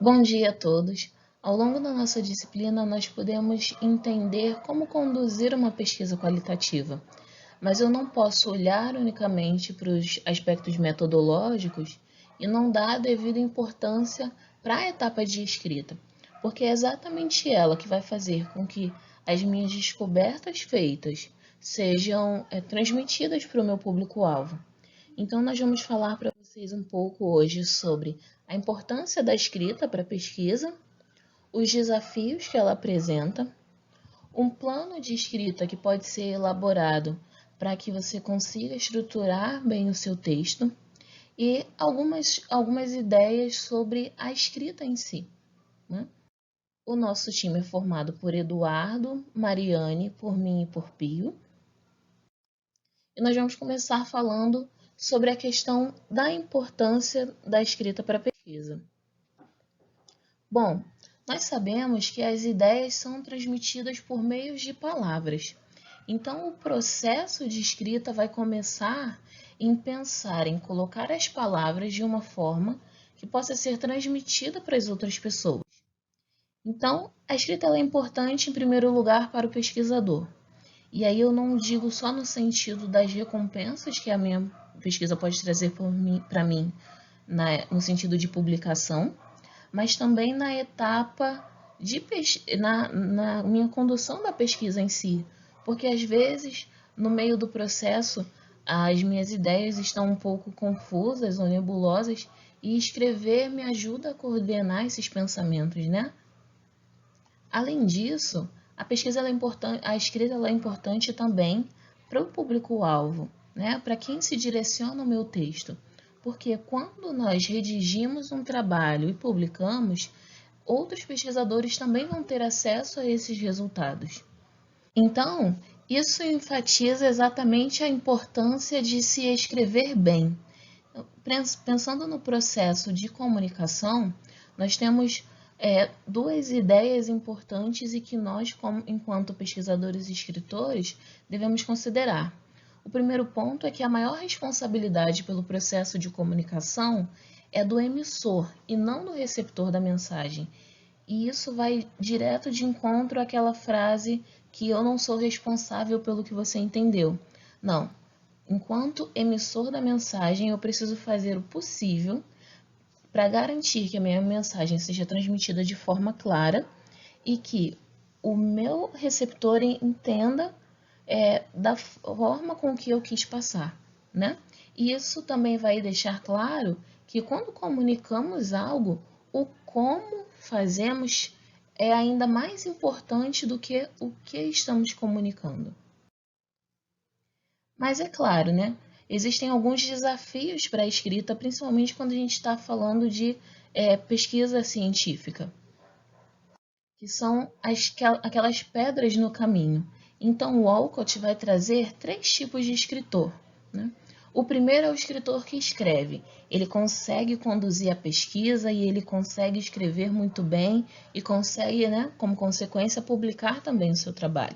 Bom dia a todos! Ao longo da nossa disciplina, nós podemos entender como conduzir uma pesquisa qualitativa, mas eu não posso olhar unicamente para os aspectos metodológicos e não dar a devida importância para a etapa de escrita, porque é exatamente ela que vai fazer com que as minhas descobertas feitas sejam transmitidas para o meu público-alvo. Então, nós vamos falar para vocês um pouco hoje sobre a importância da escrita para a pesquisa, os desafios que ela apresenta, um plano de escrita que pode ser elaborado para que você consiga estruturar bem o seu texto e algumas ideias sobre a escrita em si, né? O nosso time é formado por Eduardo, Mariane, por mim e por Pio. E nós vamos começar falando sobre a questão da importância da escrita para a pesquisa. Bom, nós sabemos que as ideias são transmitidas por meios de palavras. Então, o processo de escrita vai começar em pensar em colocar as palavras de uma forma que possa ser transmitida para as outras pessoas. Então, a escrita é importante, em primeiro lugar, para o pesquisador. E aí eu não digo só no sentido das recompensas que a minha pesquisa pode trazer para mim, no sentido de publicação, mas também na etapa na minha condução da pesquisa em si, porque às vezes no meio do processo as minhas ideias estão um pouco confusas ou nebulosas e escrever me ajuda a coordenar esses pensamentos, né? Além disso, a pesquisa é importante, a escrita é importante também para o público-alvo, né? Para quem se direciona o meu texto. Porque quando nós redigimos um trabalho e publicamos, outros pesquisadores também vão ter acesso a esses resultados. Então, isso enfatiza exatamente a importância de se escrever bem. Pensando no processo de comunicação, nós temos duas ideias importantes e que nós, enquanto pesquisadores e escritores, devemos considerar. O primeiro ponto é que a maior responsabilidade pelo processo de comunicação é do emissor e não do receptor da mensagem. E isso vai direto de encontro àquela frase que eu não sou responsável pelo que você entendeu. Não. Enquanto emissor da mensagem, eu preciso fazer o possível para garantir que a minha mensagem seja transmitida de forma clara e que o meu receptor entenda da forma com que eu quis passar, né? E isso também vai deixar claro que quando comunicamos algo, o como fazemos é ainda mais importante do que o que estamos comunicando. Mas é claro, né? Existem alguns desafios para a escrita, principalmente quando a gente está falando de pesquisa científica, que são aquelas pedras no caminho. Então, o Walcott vai trazer 3 tipos de escritor, né? O primeiro é o escritor que escreve. Ele consegue conduzir a pesquisa e ele consegue escrever muito bem e consegue, né, como consequência, publicar também o seu trabalho.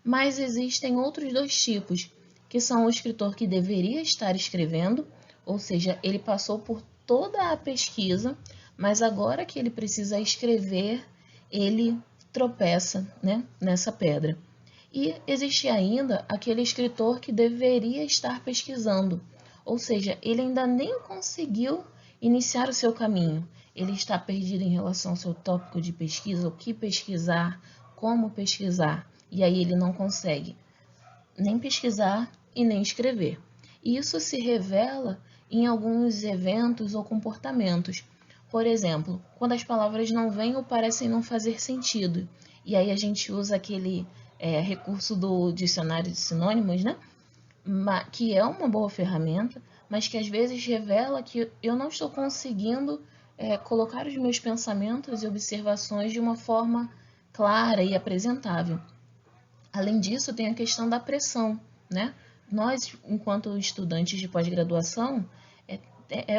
Mas existem outros 2 tipos, que são o escritor que deveria estar escrevendo, ou seja, ele passou por toda a pesquisa, mas agora que ele precisa escrever, ele tropeça, né, nessa pedra. E existe ainda aquele escritor que deveria estar pesquisando, ou seja, ele ainda nem conseguiu iniciar o seu caminho. Ele está perdido em relação ao seu tópico de pesquisa, o que pesquisar, como pesquisar, e aí ele não consegue nem pesquisar e nem escrever. Isso se revela em alguns eventos ou comportamentos. Por exemplo, quando as palavras não vêm ou parecem não fazer sentido, e aí a gente usa aquele recurso do dicionário de sinônimos, né? Que é uma boa ferramenta, mas que às vezes revela que eu não estou conseguindo colocar os meus pensamentos e observações de uma forma clara e apresentável. Além disso, tem a questão da pressão, né? Nós, enquanto estudantes de pós-graduação,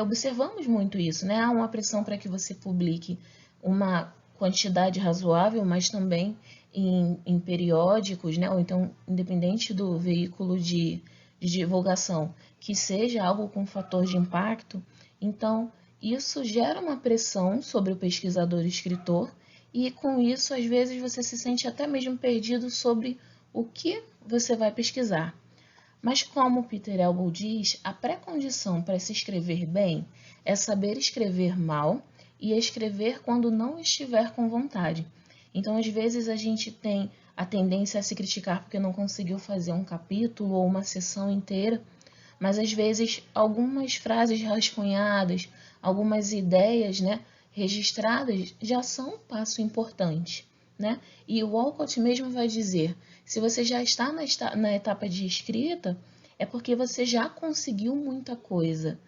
observamos muito isso, né? Há uma pressão para que você publique uma quantidade razoável, mas também em periódicos, né? Ou então, independente do veículo de divulgação, que seja algo com fator de impacto. Então, Isso gera uma pressão sobre o pesquisador e escritor, e com isso, às vezes, você se sente até mesmo perdido sobre o que você vai pesquisar. Mas como Peter Elbow diz, a pré-condição para se escrever bem é saber escrever mal e escrever quando não estiver com vontade. Então, às vezes, a gente tem a tendência a se criticar porque não conseguiu fazer um capítulo ou uma sessão inteira, mas às vezes algumas frases rascunhadas, algumas ideias, né, registradas já são um passo importante, né? E o Walcott mesmo vai dizer, se você já está na etapa de escrita, é porque você já conseguiu muita coisa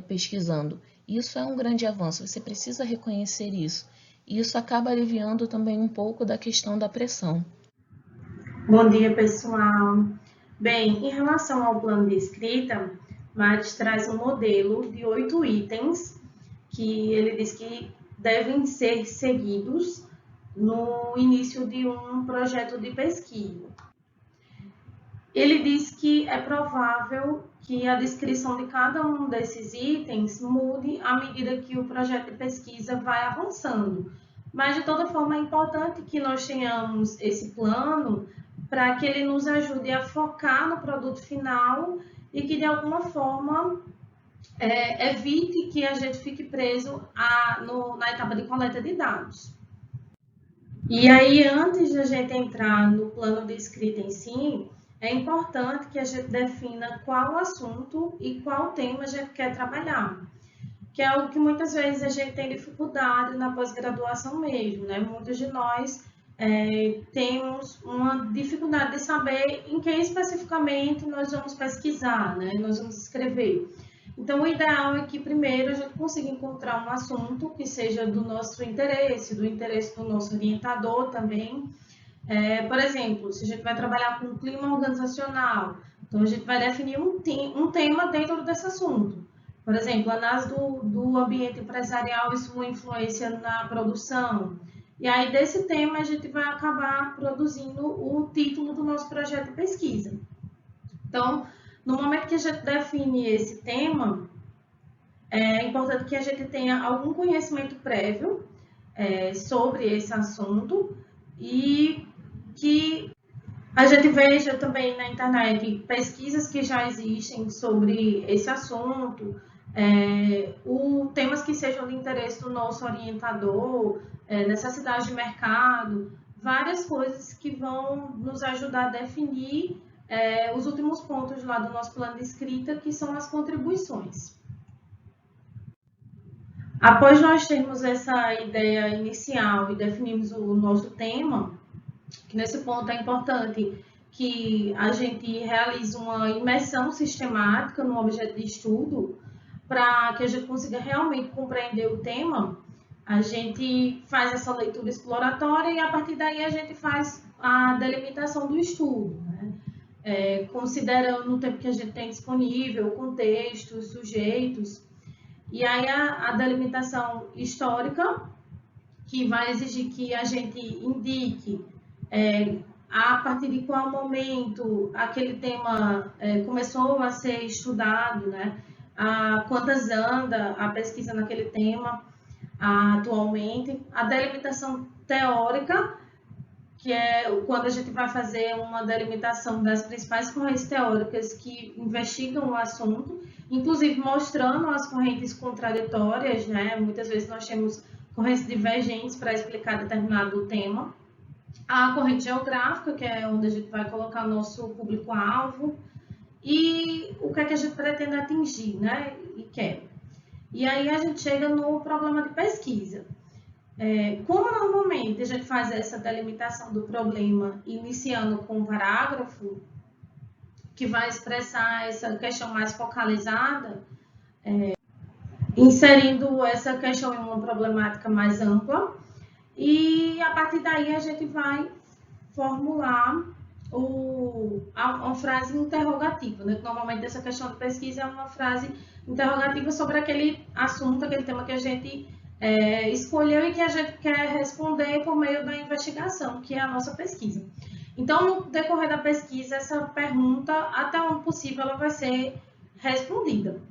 pesquisando. Isso é um grande avanço, você precisa reconhecer isso. E isso acaba aliviando também um pouco da questão da pressão. Bom dia, pessoal. Bem, em relação ao plano de escrita, Matos traz um modelo de 8 itens que ele diz que devem ser seguidos no início de um projeto de pesquisa. Ele diz que é provável que a descrição de cada um desses itens mude à medida que o projeto de pesquisa vai avançando. Mas, de toda forma, é importante que nós tenhamos esse plano para que ele nos ajude a focar no produto final e que, de alguma forma, evite que a gente fique preso na etapa de coleta de dados. E aí, antes de a gente entrar no plano de escrita em si, é importante que a gente defina qual assunto e qual tema a gente quer trabalhar, que é algo que muitas vezes a gente tem dificuldade na pós-graduação mesmo, né? Muitos de nós temos uma dificuldade de saber em que especificamente nós vamos pesquisar, né? Nós vamos escrever. Então, o ideal é que primeiro a gente consiga encontrar um assunto que seja do nosso interesse, do interesse do nosso orientador também. Por exemplo, se a gente vai trabalhar com clima organizacional, então a gente vai definir um tema dentro desse assunto. Por exemplo, análise do ambiente empresarial e sua influência na produção. E aí, desse tema, a gente vai acabar produzindo o título do nosso projeto de pesquisa. Então, no momento que a gente define esse tema, é importante que a gente tenha algum conhecimento prévio sobre esse assunto e que a gente veja também na internet pesquisas que já existem sobre esse assunto, temas que sejam de interesse do nosso orientador, necessidade de mercado, várias coisas que vão nos ajudar a definir os últimos pontos lá do nosso plano de escrita, que são as contribuições. Após nós termos essa ideia inicial e definirmos o nosso tema, que nesse ponto é importante que a gente realize uma imersão sistemática no objeto de estudo, para que a gente consiga realmente compreender o tema, a gente faz essa leitura exploratória e a partir daí a gente faz a delimitação do estudo, né? Considerando o tempo que a gente tem disponível, contextos, sujeitos, e aí a delimitação histórica, que vai exigir que a gente indique a partir de qual momento aquele tema começou a ser estudado, né? Quantas anda a pesquisa naquele tema atualmente. A delimitação teórica, que é quando a gente vai fazer uma delimitação das principais correntes teóricas que investigam o assunto, inclusive mostrando as correntes contraditórias, né? Muitas vezes nós temos correntes divergentes para explicar determinado tema. A corrente geográfica, que é onde a gente vai colocar nosso público-alvo, e o que é que a gente pretende atingir, né? E quer. E aí a gente chega no problema de pesquisa. Como normalmente a gente faz essa delimitação do problema iniciando com um parágrafo, que vai expressar essa questão mais focalizada, inserindo essa questão em uma problemática mais ampla, e a partir daí a gente vai formular uma frase interrogativa, né? Normalmente essa questão de pesquisa é uma frase interrogativa sobre aquele assunto, aquele tema que a gente escolheu e que a gente quer responder por meio da investigação, que é a nossa pesquisa. Então, no decorrer da pesquisa, essa pergunta, até onde possível, ela vai ser respondida.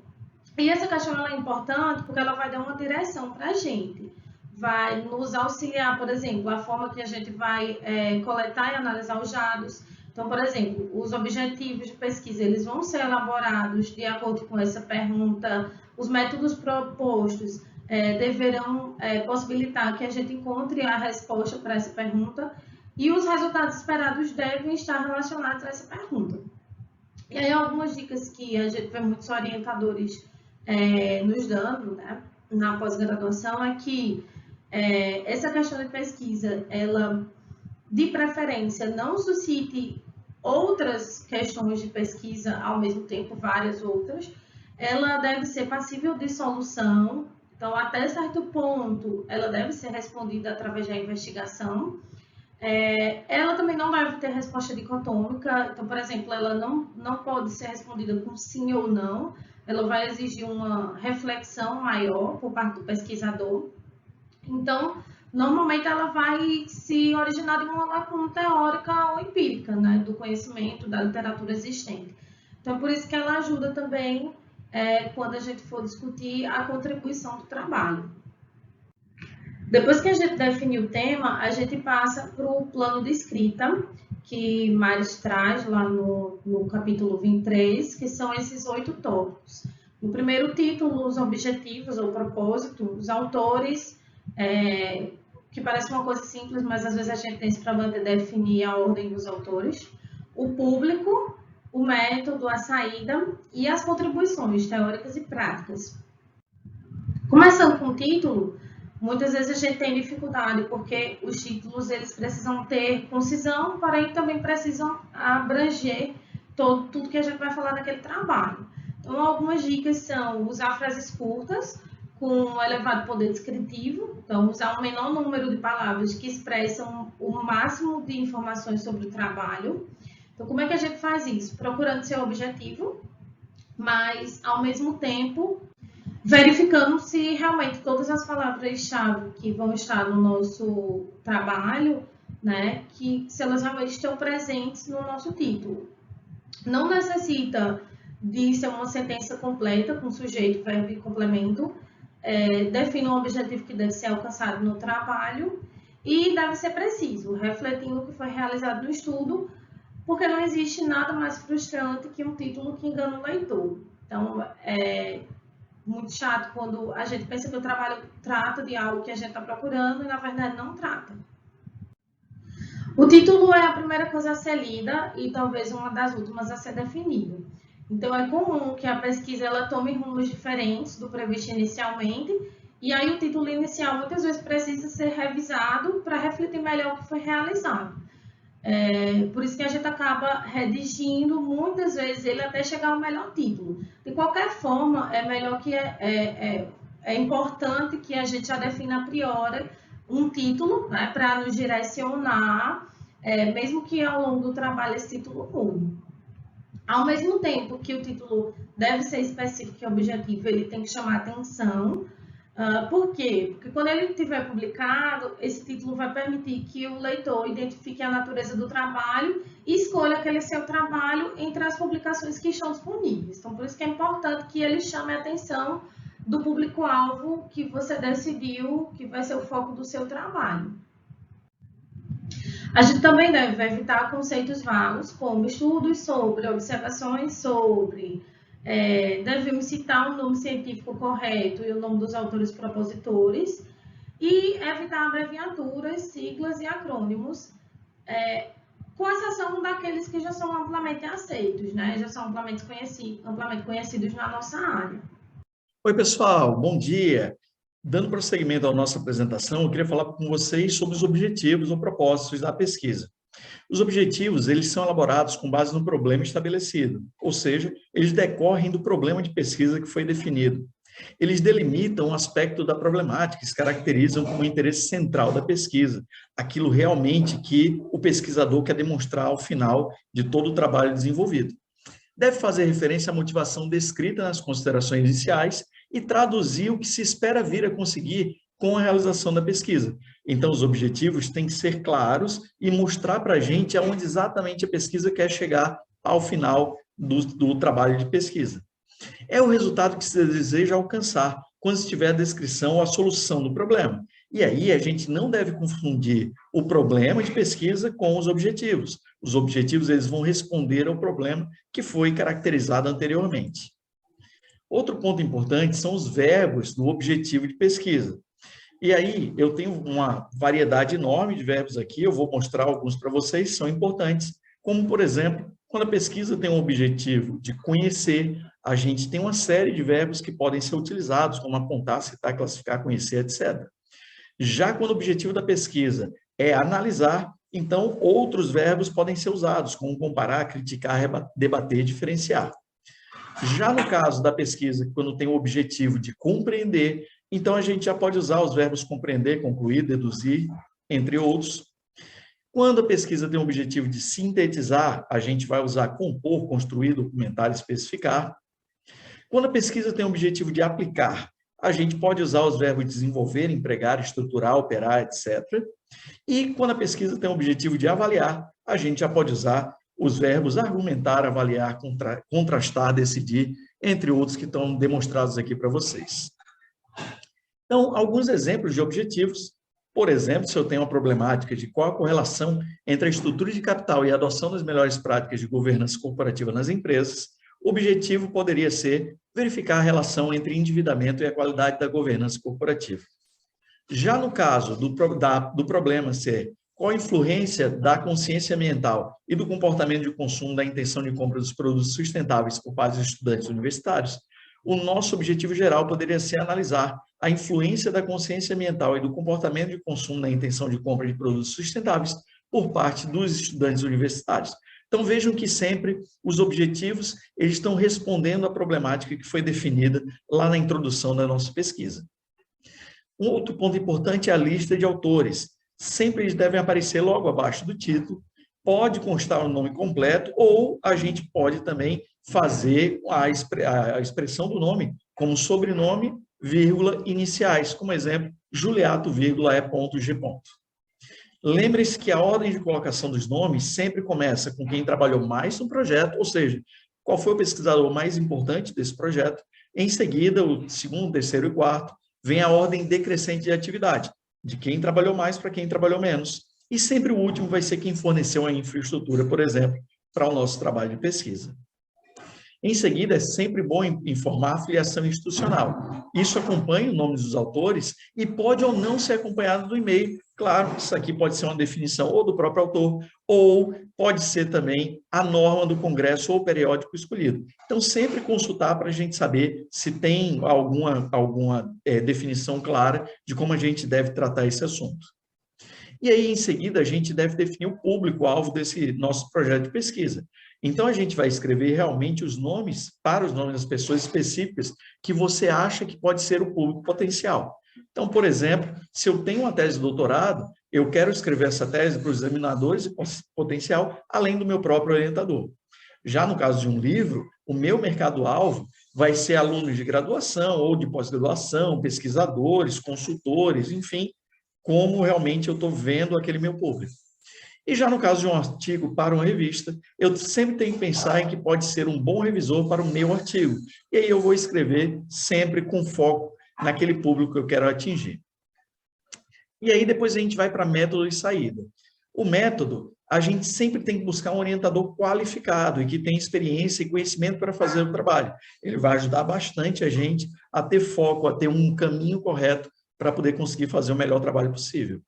E essa questão ela é importante porque ela vai dar uma direção para a gente, vai nos auxiliar, por exemplo, a forma que a gente vai coletar e analisar os dados. Então, por exemplo, os objetivos de pesquisa, eles vão ser elaborados de acordo com essa pergunta, os métodos propostos deverão possibilitar que a gente encontre a resposta para essa pergunta e os resultados esperados devem estar relacionados a essa pergunta. E aí, algumas dicas que a gente vê muitos orientadores nos dando, né, na pós-graduação, é que essa questão de pesquisa, ela, de preferência, não suscite outras questões de pesquisa ao mesmo tempo, várias outras. Ela deve ser passível de solução, então, até certo ponto, ela deve ser respondida através da investigação. Ela também não deve ter resposta dicotômica, então, por exemplo, ela não pode ser respondida com sim ou não, ela vai exigir uma reflexão maior por parte do pesquisador. Então, normalmente ela vai se originar de uma lacuna teórica ou empírica, né, do conhecimento, da literatura existente. Então, por isso que ela ajuda também quando a gente for discutir a contribuição do trabalho. Depois que a gente definiu o tema, a gente passa para o plano de escrita, que Maris traz lá no capítulo 23, que são esses 8 tópicos. No primeiro título, os objetivos ou propósito, os autores, que parece uma coisa simples, mas às vezes a gente tem esse problema de definir a ordem dos autores. O público, o método, a saída e as contribuições teóricas e práticas. Começando com o título, muitas vezes a gente tem dificuldade, porque os títulos eles precisam ter concisão, porém também precisam abranger tudo que a gente vai falar naquele trabalho. Então, algumas dicas são usar frases curtas, com elevado poder descritivo, então usar um menor número de palavras que expressam o máximo de informações sobre o trabalho. Então, como é que a gente faz isso? Procurando ser objetivo, mas, ao mesmo tempo, verificando se realmente todas as palavras-chave que vão estar no nosso trabalho, né, que se elas realmente estão presentes no nosso título. Não necessita de ser uma sentença completa com sujeito, verbo e complemento. Define um objetivo que deve ser alcançado no trabalho e deve ser preciso, refletindo o que foi realizado no estudo, porque não existe nada mais frustrante que um título que engana o leitor. Então, muito chato quando a gente pensa que o trabalho trata de algo que a gente está procurando e, na verdade, não trata. O título é a primeira coisa a ser lida e talvez uma das últimas a ser definida. Então, é comum que a pesquisa ela tome rumos diferentes do previsto inicialmente e aí o título inicial muitas vezes precisa ser revisado para refletir melhor o que foi realizado. Por isso que a gente acaba redigindo muitas vezes ele até chegar ao melhor título. De qualquer forma, é importante que a gente já defina a priori um título, né, para nos direcionar, mesmo que ao longo do trabalho esse título mude. Ao mesmo tempo que o título deve ser específico e objetivo, ele tem que chamar atenção. Por quê? Porque quando ele estiver publicado, esse título vai permitir que o leitor identifique a natureza do trabalho e escolha aquele seu trabalho entre as publicações que estão disponíveis. Então, por isso que é importante que ele chame a atenção do público-alvo que você decidiu que vai ser o foco do seu trabalho. A gente também deve evitar conceitos vagos, como estudos sobre, observações sobre. Devemos citar o nome científico correto e o nome dos autores propositores e evitar abreviaturas, siglas e acrônimos, com exceção daqueles que já são amplamente aceitos, né? Já são amplamente conhecidos na nossa área. Oi, pessoal, bom dia. Dando prosseguimento à nossa apresentação, eu queria falar com vocês sobre os objetivos ou propósitos da pesquisa. Os objetivos, eles são elaborados com base no problema estabelecido, ou seja, eles decorrem do problema de pesquisa que foi definido. Eles delimitam um aspecto da problemática que se caracterizam como o interesse central da pesquisa, aquilo realmente que o pesquisador quer demonstrar ao final de todo o trabalho desenvolvido. Deve fazer referência à motivação descrita nas considerações iniciais e traduzir o que se espera vir a conseguir com a realização da pesquisa. Então, os objetivos têm que ser claros e mostrar para a gente aonde exatamente a pesquisa quer chegar ao final do trabalho de pesquisa. É o resultado que se deseja alcançar quando estiver a descrição ou a solução do problema. E aí a gente não deve confundir o problema de pesquisa com os objetivos. Os objetivos eles vão responder ao problema que foi caracterizado anteriormente. Outro ponto importante são os verbos do objetivo de pesquisa. E aí eu tenho uma variedade enorme de verbos aqui, eu vou mostrar alguns para vocês, são importantes, como por exemplo, quando a pesquisa tem um objetivo de conhecer, a gente tem uma série de verbos que podem ser utilizados, como apontar, citar, classificar, conhecer, etc. Já quando o objetivo da pesquisa é analisar, então outros verbos podem ser usados, como comparar, criticar, debater, diferenciar. Já no caso da pesquisa, quando tem o objetivo de compreender, então a gente já pode usar os verbos compreender, concluir, deduzir, entre outros. Quando a pesquisa tem o objetivo de sintetizar, a gente vai usar compor, construir, documentar, especificar. Quando a pesquisa tem o objetivo de aplicar, a gente pode usar os verbos desenvolver, empregar, estruturar, operar, etc. E quando a pesquisa tem o objetivo de avaliar, a gente já pode usar os verbos argumentar, avaliar, contrastar, decidir, entre outros que estão demonstrados aqui para vocês. Então, alguns exemplos de objetivos. Por exemplo, se eu tenho uma problemática de qual a correlação entre a estrutura de capital e a adoção das melhores práticas de governança corporativa nas empresas, o objetivo poderia ser verificar a relação entre endividamento e a qualidade da governança corporativa. Já no caso do problema ser qual a influência da consciência ambiental e do comportamento de consumo da intenção de compra dos produtos sustentáveis por parte dos estudantes universitários, o nosso objetivo geral poderia ser analisar a influência da consciência ambiental e do comportamento de consumo na intenção de compra de produtos sustentáveis por parte dos estudantes universitários. Então, vejam que sempre os objetivos eles estão respondendo à problemática que foi definida lá na introdução da nossa pesquisa. Um outro ponto importante é a lista de autores. Sempre eles devem aparecer logo abaixo do título, pode constar o nome completo ou a gente pode também fazer a expressão do nome como sobrenome, vírgula, iniciais, como exemplo, Juliato, vírgula, E.G. Lembre-se que a ordem de colocação dos nomes sempre começa com quem trabalhou mais no projeto, ou seja, qual foi o pesquisador mais importante desse projeto. Em seguida, o segundo, terceiro e quarto, vem a ordem decrescente de atividade, de quem trabalhou mais para quem trabalhou menos. E sempre o último vai ser quem forneceu a infraestrutura, por exemplo, para o nosso trabalho de pesquisa. Em seguida, é sempre bom informar a filiação institucional. Isso acompanha o nome dos autores e pode ou não ser acompanhado do e-mail. Claro, isso aqui pode ser uma definição ou do próprio autor, ou pode ser também a norma do congresso ou periódico escolhido. Então, sempre consultar para a gente saber se tem alguma definição clara de como a gente deve tratar esse assunto. E aí, em seguida, a gente deve definir o público-alvo desse nosso projeto de pesquisa. Então, a gente vai escrever realmente os nomes para os nomes das pessoas específicas que você acha que pode ser o público potencial. Então, por exemplo, se eu tenho uma tese de doutorado, eu quero escrever essa tese para os examinadores de potencial, além do meu próprio orientador. Já no caso de um livro, o meu mercado-alvo vai ser alunos de graduação ou de pós-graduação, pesquisadores, consultores, enfim, como realmente eu estou vendo aquele meu público. E já no caso de um artigo para uma revista, eu sempre tenho que pensar em que pode ser um bom revisor para o meu artigo. E aí eu vou escrever sempre com foco naquele público que eu quero atingir. E aí depois a gente vai para método e saída. O método, a gente sempre tem que buscar um orientador qualificado e que tem experiência e conhecimento para fazer o trabalho. Ele vai ajudar bastante a gente a ter foco, a ter um caminho correto para poder conseguir fazer o melhor trabalho possível.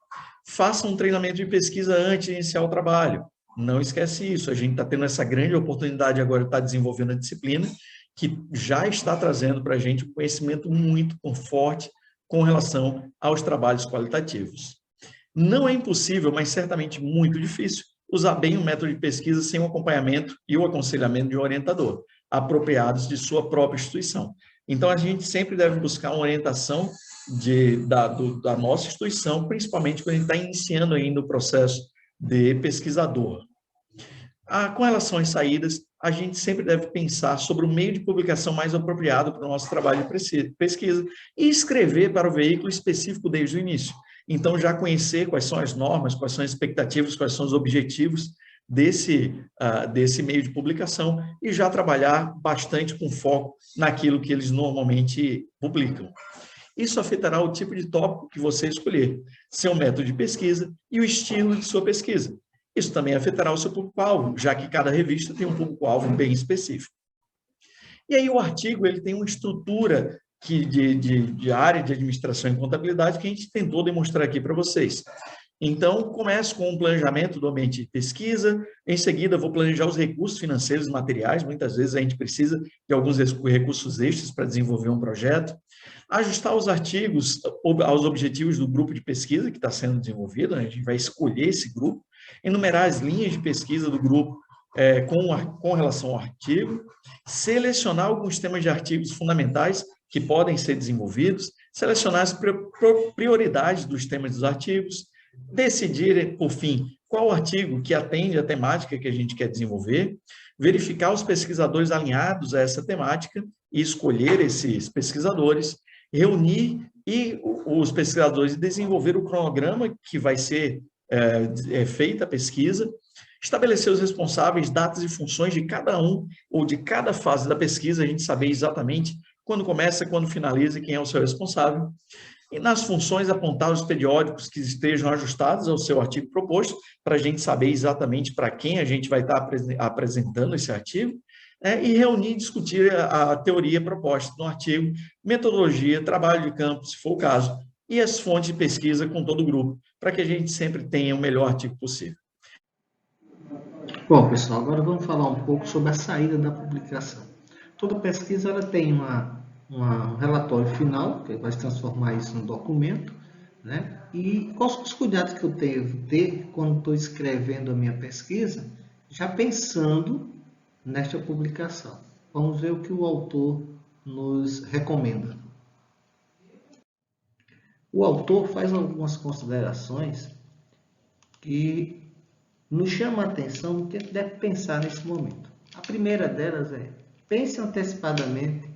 Faça um treinamento de pesquisa antes de iniciar o trabalho. Não esquece isso. A gente está tendo essa grande oportunidade agora de estar desenvolvendo a disciplina, que já está trazendo para a gente um conhecimento muito forte com relação aos trabalhos qualitativos. Não é impossível, mas certamente muito difícil, usar bem um método de pesquisa sem o acompanhamento e o aconselhamento de um orientador, apropriados de sua própria instituição. Então, a gente sempre deve buscar uma orientação da nossa instituição, principalmente quando a gente está iniciando ainda o processo de pesquisador. Com relação às saídas, a gente sempre deve pensar sobre o meio de publicação mais apropriado para o nosso trabalho de pesquisa e escrever para o veículo específico desde o início. Então, já conhecer quais são as normas, quais são as expectativas, quais são os objetivos desse meio de publicação e já trabalhar bastante com foco naquilo que eles normalmente publicam. Isso afetará o tipo de tópico que você escolher, seu método de pesquisa e o estilo de sua pesquisa. Isso também afetará o seu público-alvo, já que cada revista tem um público-alvo bem específico. E aí o artigo ele tem uma estrutura de área de administração e contabilidade que a gente tentou demonstrar aqui para vocês. Então, começo com um planejamento do ambiente de pesquisa, em seguida vou planejar os recursos financeiros e materiais, muitas vezes a gente precisa de alguns recursos extras para desenvolver um projeto, ajustar os artigos aos objetivos do grupo de pesquisa que está sendo desenvolvido, né? A gente vai escolher esse grupo, enumerar as linhas de pesquisa do grupo com relação ao artigo, selecionar alguns temas de artigos fundamentais que podem ser desenvolvidos, selecionar as prioridades dos temas dos artigos, decidir, por fim, qual artigo que atende à temática que a gente quer desenvolver, verificar os pesquisadores alinhados a essa temática e escolher esses pesquisadores, reunir os pesquisadores e desenvolver o cronograma que vai ser feita a pesquisa, estabelecer os responsáveis, datas e funções de cada um ou de cada fase da pesquisa, a gente saber exatamente quando começa, quando finaliza e quem é o seu responsável. E nas funções, apontar os periódicos que estejam ajustados ao seu artigo proposto, para a gente saber exatamente para quem a gente vai estar apresentando esse artigo, e reunir e discutir a teoria proposta no artigo, metodologia, trabalho de campo, se for o caso, e as fontes de pesquisa com todo o grupo, para que a gente sempre tenha o melhor artigo possível. Bom, pessoal, agora vamos falar um pouco sobre a saída da publicação. Toda pesquisa ela tem um relatório final, que vai transformar isso num documento, né? E quais são os cuidados que eu tenho que ter quando estou escrevendo a minha pesquisa, já pensando nesta publicação. Vamos ver o que o autor nos recomenda. O autor faz algumas considerações que nos chama a atenção no que deve pensar nesse momento. A primeira delas é, pense antecipadamente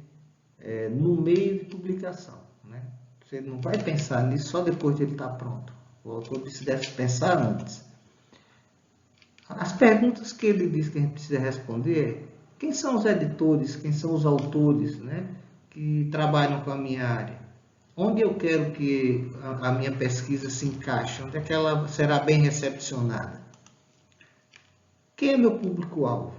no meio de publicação. Né? Você não vai pensar nisso só depois de ele estar pronto. O autor disse que deve pensar antes. As perguntas que ele diz que a gente precisa responder é, quem são os editores, quem são os autores, né, que trabalham com a minha área? Onde eu quero que a minha pesquisa se encaixe? Onde é que ela será bem recepcionada? Quem é meu público-alvo?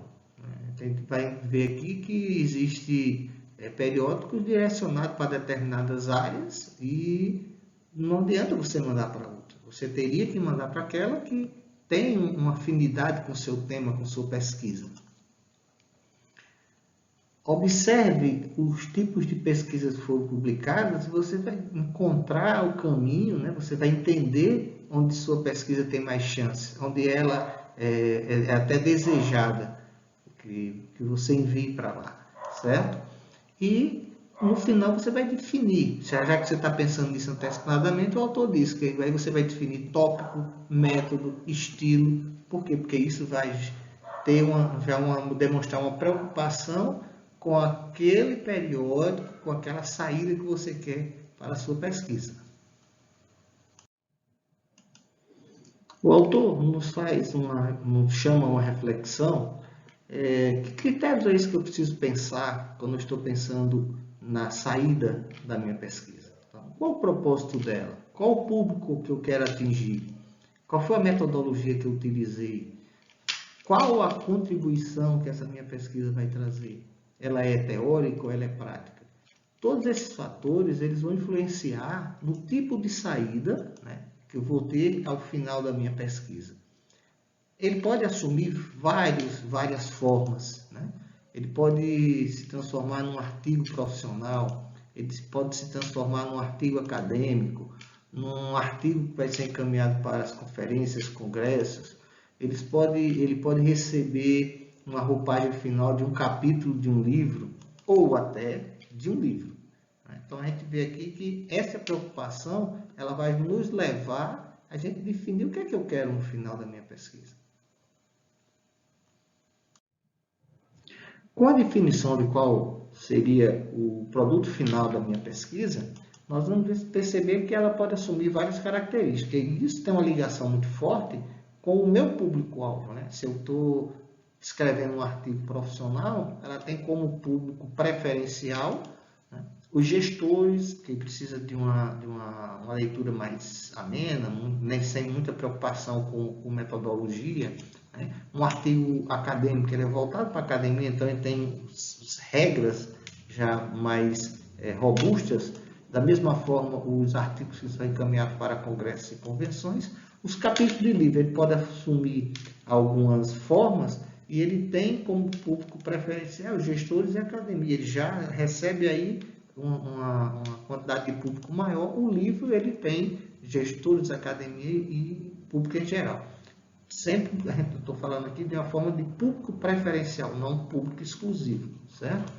A gente vai ver aqui que existe periódicos direcionados para determinadas áreas e não adianta você mandar para outra. Você teria que mandar para aquela que tem uma afinidade com o seu tema, com sua pesquisa. Observe os tipos de pesquisas que foram publicadas e você vai encontrar o caminho, né? Você vai entender onde sua pesquisa tem mais chance, onde ela é até desejada que você envie para lá, certo? E no final você vai definir, já que você está pensando nisso antecipadamente, o autor diz que aí você vai definir tópico, método, estilo. Por quê? Porque isso vai ter demonstrar uma preocupação com aquele periódico, com aquela saída que você quer para a sua pesquisa. O autor nos chama uma reflexão. Que critérios é isso que eu preciso pensar quando eu estou pensando na saída da minha pesquisa? Então, qual o propósito dela? Qual o público que eu quero atingir? Qual foi a metodologia que eu utilizei? Qual a contribuição que essa minha pesquisa vai trazer? Ela é teórica ou ela é prática? Todos esses fatores eles vão influenciar no tipo de saída, né, que eu vou ter ao final da minha pesquisa. Ele pode assumir várias formas. Né? Ele pode se transformar num artigo profissional, ele pode se transformar num artigo acadêmico, num artigo que vai ser encaminhado para as conferências, congressos. Ele pode receber uma roupagem final de um capítulo de um livro ou até de um livro. Então a gente vê aqui que essa preocupação ela vai nos levar a gente definir o que é que eu quero no final da minha pesquisa. Com a definição de qual seria o produto final da minha pesquisa, nós vamos perceber que ela pode assumir várias características. E isso tem uma ligação muito forte com o meu público-alvo, né? Se eu estou escrevendo um artigo profissional, ela tem como público preferencial, né, os gestores, que precisam de uma leitura mais amena, nem sem muita preocupação com metodologia, né? Um artigo acadêmico, ele é voltado para a academia, então ele tem regras já mais robustas. Da mesma forma, os artigos que são encaminhados para congressos e convenções. Os capítulos de livro, ele pode assumir algumas formas e ele tem como público preferencial os gestores e a academia. Ele já recebe aí uma quantidade de público maior. O livro, ele tem gestores, academia e público em geral. Sempre, eu estou falando aqui de uma forma de público preferencial, não público exclusivo, certo?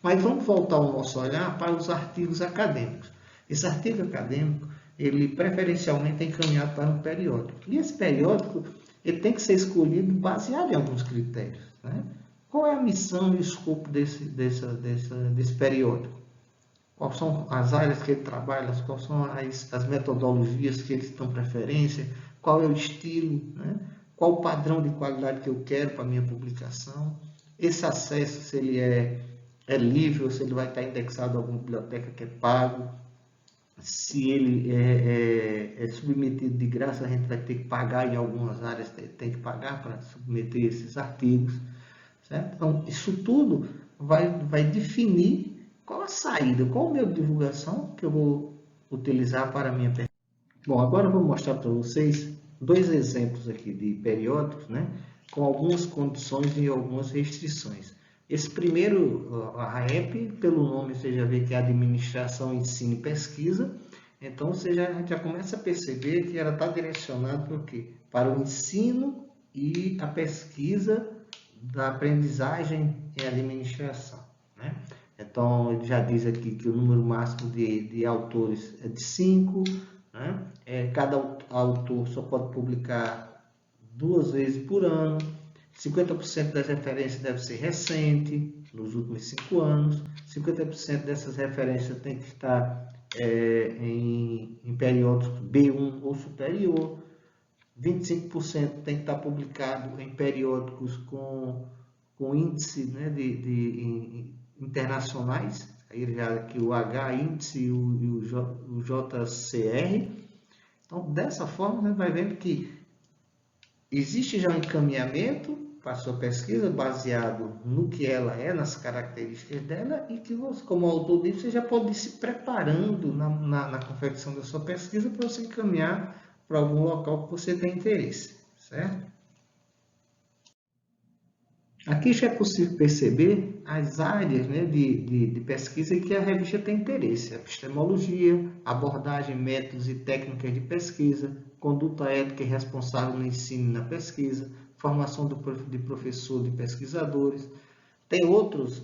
Mas vamos voltar o nosso olhar para os artigos acadêmicos. Esse artigo acadêmico, ele preferencialmente é encaminhado para um periódico. E esse periódico, ele tem que ser escolhido baseado em alguns critérios, né? Qual é a missão e o escopo desse periódico? Quais são as áreas que ele trabalha, quais são as metodologias que eles dão preferência, qual é o estilo, né? Qual o padrão de qualidade que eu quero para a minha publicação, esse acesso, se ele é livre ou se ele vai estar indexado a alguma biblioteca que é pago, se ele é submetido de graça, a gente vai ter que pagar em algumas áreas, tem que pagar para submeter esses artigos, certo? Então, isso tudo vai definir qual a saída, qual o meio de divulgação que eu vou utilizar para a minha pesquisa. Bom, agora eu vou mostrar para vocês 2 exemplos aqui de periódicos, né, com algumas condições e algumas restrições. Esse primeiro, a RAEP, pelo nome você já vê que é Administração, Ensino e Pesquisa. Então, a gente já começa a perceber que ela está direcionada para o quê? Para o ensino e a pesquisa da aprendizagem em administração, né? Então, ele já diz aqui que o número máximo de autores é de 5, né? Cada autor só pode publicar 2 vezes por ano. 50% das referências deve ser recente, nos últimos 5 anos. 50% dessas referências tem que estar em periódicos B1 ou superior. 25% tem que estar publicado em periódicos com índice, né, de internacionais. Aí já aqui o H índice e o JCR. Então, dessa forma, você vai vendo que existe já um encaminhamento para a sua pesquisa baseado no que ela é, nas características dela, e que você, como autor disso, você já pode ir se preparando na confecção da sua pesquisa para você encaminhar para algum local que você tem interesse, certo? Aqui já é possível perceber as áreas, né, de pesquisa em que a revista tem interesse: epistemologia, abordagem, métodos e técnicas de pesquisa, conduta ética e responsável no ensino e na pesquisa, formação de professor de pesquisadores. Tem outros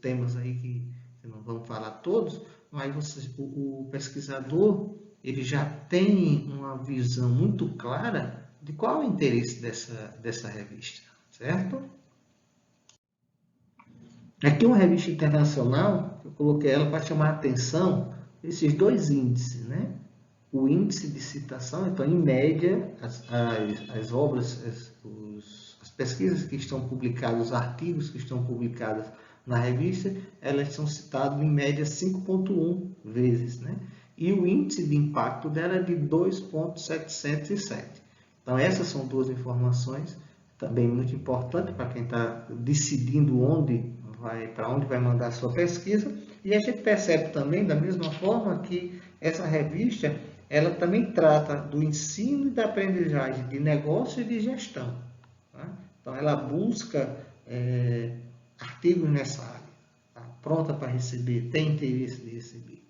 temas aí que não vamos falar todos, mas o pesquisador ele já tem uma visão muito clara de qual é o interesse dessa revista, certo? Aqui uma revista internacional, eu coloquei ela para chamar a atenção esses 2 índices, né? O índice de citação, então, em média, as obras, as pesquisas que estão publicadas, os artigos que estão publicados na revista, elas são citadas em média 5,1 vezes, né? E o índice de impacto dela é de 2,707. Então, essas são 2 informações também muito importantes para quem está decidindo para onde vai mandar a sua pesquisa. E a gente percebe também, da mesma forma, que essa revista ela também trata do ensino e da aprendizagem de negócio e de gestão, tá? Então, ela busca artigos nessa área, tá? Pronta para receber, tem interesse de receber.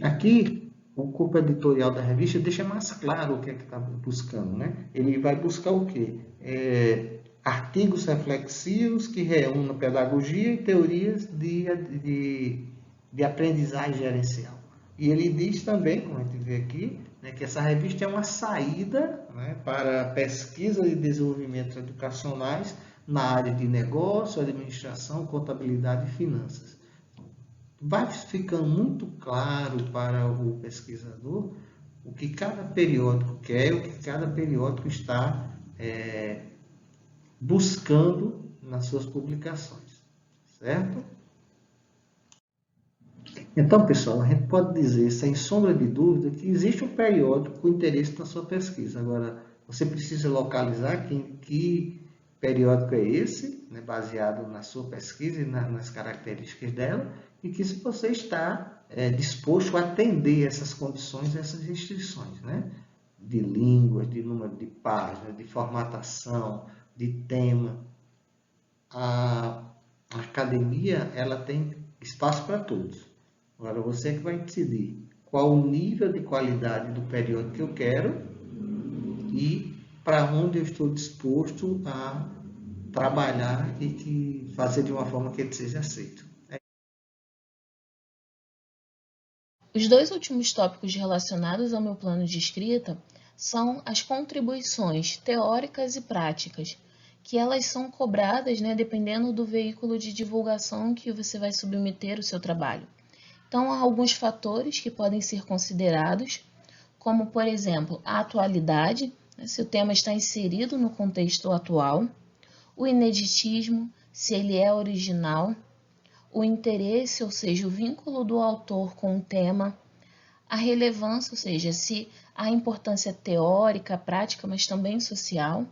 Aqui, o corpo editorial da revista deixa mais claro o que é que está buscando, né? Ele vai buscar o quê? Artigos reflexivos que reúnam pedagogia e teorias de aprendizagem gerencial. E ele diz também, como a gente vê aqui, né, que essa revista é uma saída, né, para pesquisa e desenvolvimento educacionais na área de negócio, administração, contabilidade e finanças. Vai ficando muito claro para o pesquisador o que cada periódico quer, o que cada periódico está buscando nas suas publicações, certo? Então, pessoal, a gente pode dizer, sem sombra de dúvida, que existe um periódico com interesse na sua pesquisa. Agora, você precisa localizar que periódico é esse, né, baseado na sua pesquisa e nas características dela, e que se você está disposto a atender essas condições, essas restrições, né? De línguas, de número de páginas, de formatação, de tema. A academia, ela tem espaço para todos. Agora, você que vai decidir qual o nível de qualidade do periódico que eu quero e para onde eu estou disposto a trabalhar e que fazer de uma forma que ele seja aceito. Os dois últimos tópicos relacionados ao meu plano de escrita são as contribuições teóricas e práticas, que elas são cobradas, né, dependendo do veículo de divulgação que você vai submeter o seu trabalho. Então, há alguns fatores que podem ser considerados, como, por exemplo, a atualidade, né, se o tema está inserido no contexto atual, o ineditismo, se ele é original, o interesse, ou seja, o vínculo do autor com o tema, a relevância, ou seja, se há importância teórica, prática, mas também social,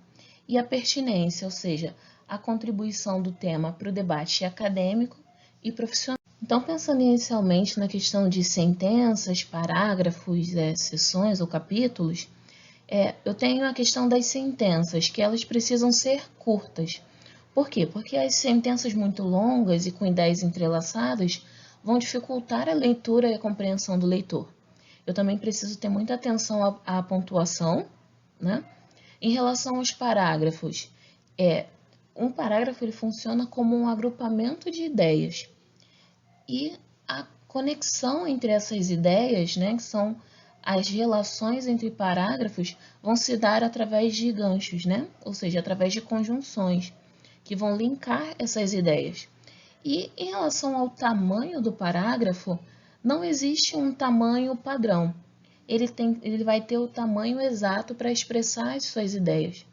e a pertinência, ou seja, a contribuição do tema para o debate acadêmico e profissional. Então, pensando inicialmente na questão de sentenças, parágrafos, seções ou capítulos, eu tenho a questão das sentenças, que elas precisam ser curtas. Por quê? Porque as sentenças muito longas e com ideias entrelaçadas vão dificultar a leitura e a compreensão do leitor. Eu também preciso ter muita atenção à pontuação, né? Em relação aos parágrafos, um parágrafo ele funciona como um agrupamento de ideias. E a conexão entre essas ideias, né, que são as relações entre parágrafos, vão se dar através de ganchos, né? Ou seja, através de conjunções, que vão linkar essas ideias. E em relação ao tamanho do parágrafo, não existe um tamanho padrão. Ele vai ter o tamanho exato para expressar as suas ideias.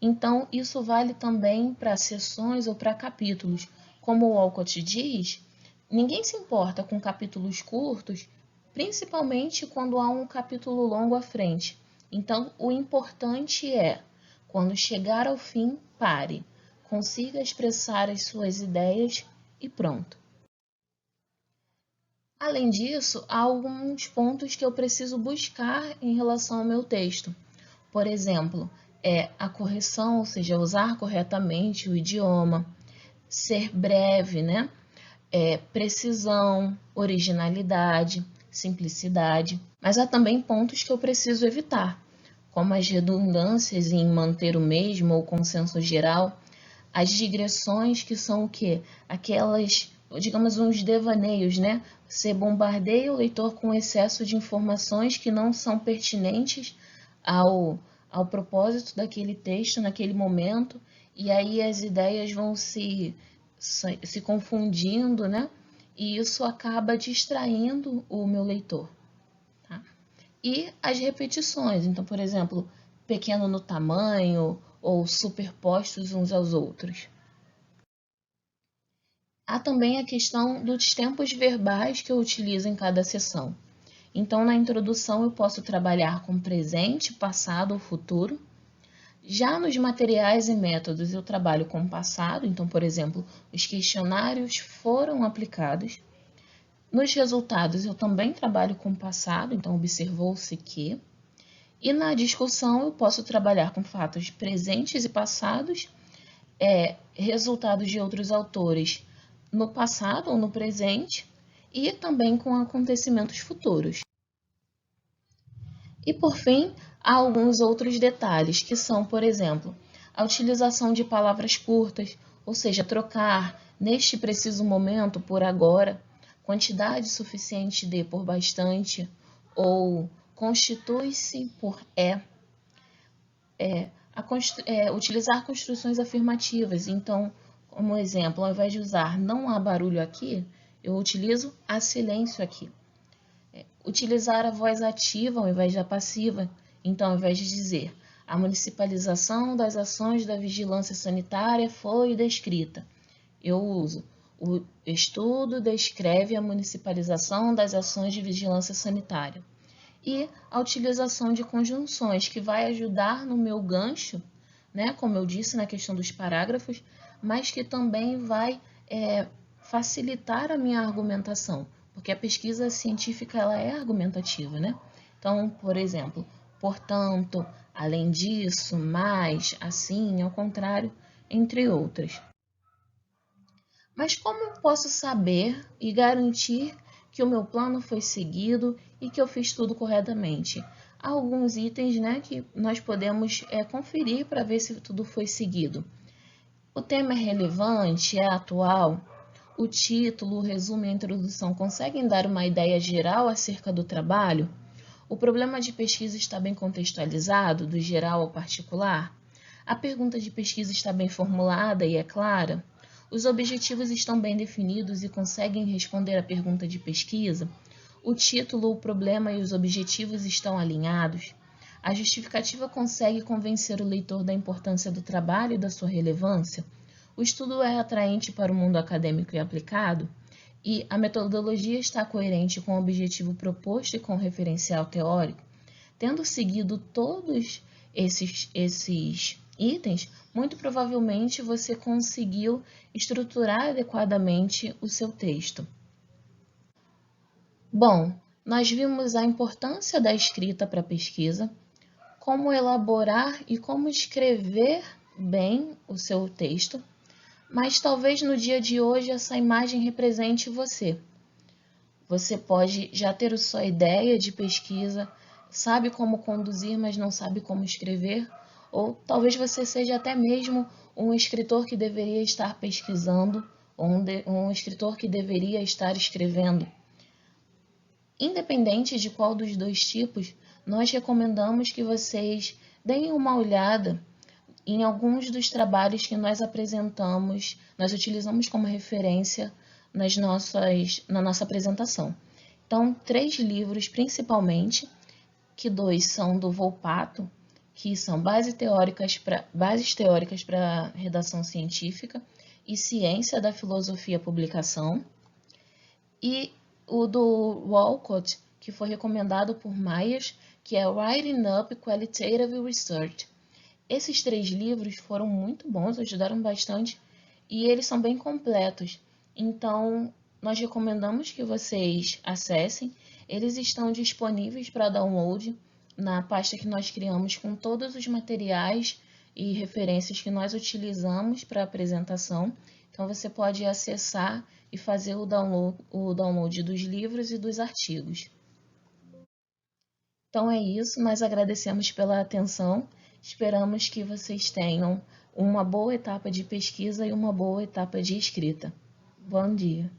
Então, isso vale também para seções ou para capítulos. Como o Walcott diz, ninguém se importa com capítulos curtos, principalmente quando há um capítulo longo à frente. Então, o importante é, quando chegar ao fim, pare, consiga expressar as suas ideias e pronto. Além disso, há alguns pontos que eu preciso buscar em relação ao meu texto. Por exemplo, a correção, ou seja, usar corretamente o idioma, ser breve, né? Precisão, originalidade, simplicidade. Mas há também pontos que eu preciso evitar, como as redundâncias em manter o mesmo ou consenso geral, as digressões que são o quê? Aquelas, digamos, uns devaneios, né? Você bombardeia o leitor com excesso de informações que não são pertinentes ao propósito daquele texto naquele momento, e aí as ideias vão se confundindo, né? E isso acaba distraindo o meu leitor. Tá? E as repetições, então, por exemplo, pequeno no tamanho ou superpostos uns aos outros. Há também a questão dos tempos verbais que eu utilizo em cada sessão. Então, na introdução, eu posso trabalhar com presente, passado ou futuro. Já nos materiais e métodos, eu trabalho com passado. Então, por exemplo, os questionários foram aplicados. Nos resultados, eu também trabalho com passado. Então, observou-se que. E na discussão, eu posso trabalhar com fatos presentes e passados, resultados de outros autores no passado ou no presente, e também com acontecimentos futuros. E, por fim, há alguns outros detalhes, que são, por exemplo, a utilização de palavras curtas, ou seja, trocar neste preciso momento por agora, quantidade suficiente de por bastante, ou constitui-se por utilizar construções afirmativas. Então, como exemplo, ao invés de usar não há barulho aqui, eu utilizo há silêncio aqui. Utilizar a voz ativa ao invés da passiva. Então, ao invés de dizer a municipalização das ações da vigilância sanitária foi descrita, eu uso o estudo descreve a municipalização das ações de vigilância sanitária. E a utilização de conjunções, que vai ajudar no meu gancho, né, como eu disse na questão dos parágrafos, mas que também vai facilitar a minha argumentação, porque a pesquisa científica ela é argumentativa, né? Então, por exemplo, portanto, além disso, mais, assim, ao contrário, entre outras. Mas como eu posso saber e garantir que o meu plano foi seguido e que eu fiz tudo corretamente? Há alguns itens, né, que nós podemos conferir para ver se tudo foi seguido. O tema é relevante, é atual? O título, o resumo e a introdução conseguem dar uma ideia geral acerca do trabalho? O problema de pesquisa está bem contextualizado, do geral ao particular? A pergunta de pesquisa está bem formulada e é clara? Os objetivos estão bem definidos e conseguem responder à pergunta de pesquisa? O título, o problema e os objetivos estão alinhados? A justificativa consegue convencer o leitor da importância do trabalho e da sua relevância? O estudo é atraente para o mundo acadêmico e aplicado? E a metodologia está coerente com o objetivo proposto e com o referencial teórico? Tendo seguido todos esses itens, muito provavelmente você conseguiu estruturar adequadamente o seu texto. Bom, nós vimos a importância da escrita para a pesquisa, como elaborar e como escrever bem o seu texto, mas talvez no dia de hoje essa imagem represente você. Você pode já ter a sua ideia de pesquisa, sabe como conduzir, mas não sabe como escrever, ou talvez você seja até mesmo um escritor que deveria estar pesquisando, ou um escritor que deveria estar escrevendo. Independente de qual dos dois tipos, nós recomendamos que vocês deem uma olhada em alguns dos trabalhos que nós apresentamos, nós utilizamos como referência na nossa apresentação. Então, 3 livros principalmente, que 2 são do Volpato, que são bases teóricas para redação científica e ciência da filosofia publicação, e o do Walcott, que foi recomendado por Myers, que é Writing Up Qualitative Research. Esses 3 livros foram muito bons, ajudaram bastante e eles são bem completos. Então, nós recomendamos que vocês acessem. Eles estão disponíveis para download na pasta que nós criamos com todos os materiais e referências que nós utilizamos para a apresentação. Então, você pode acessar e fazer o download dos livros e dos artigos. Então, é isso. Nós agradecemos pela atenção. Esperamos que vocês tenham uma boa etapa de pesquisa e uma boa etapa de escrita. Bom dia!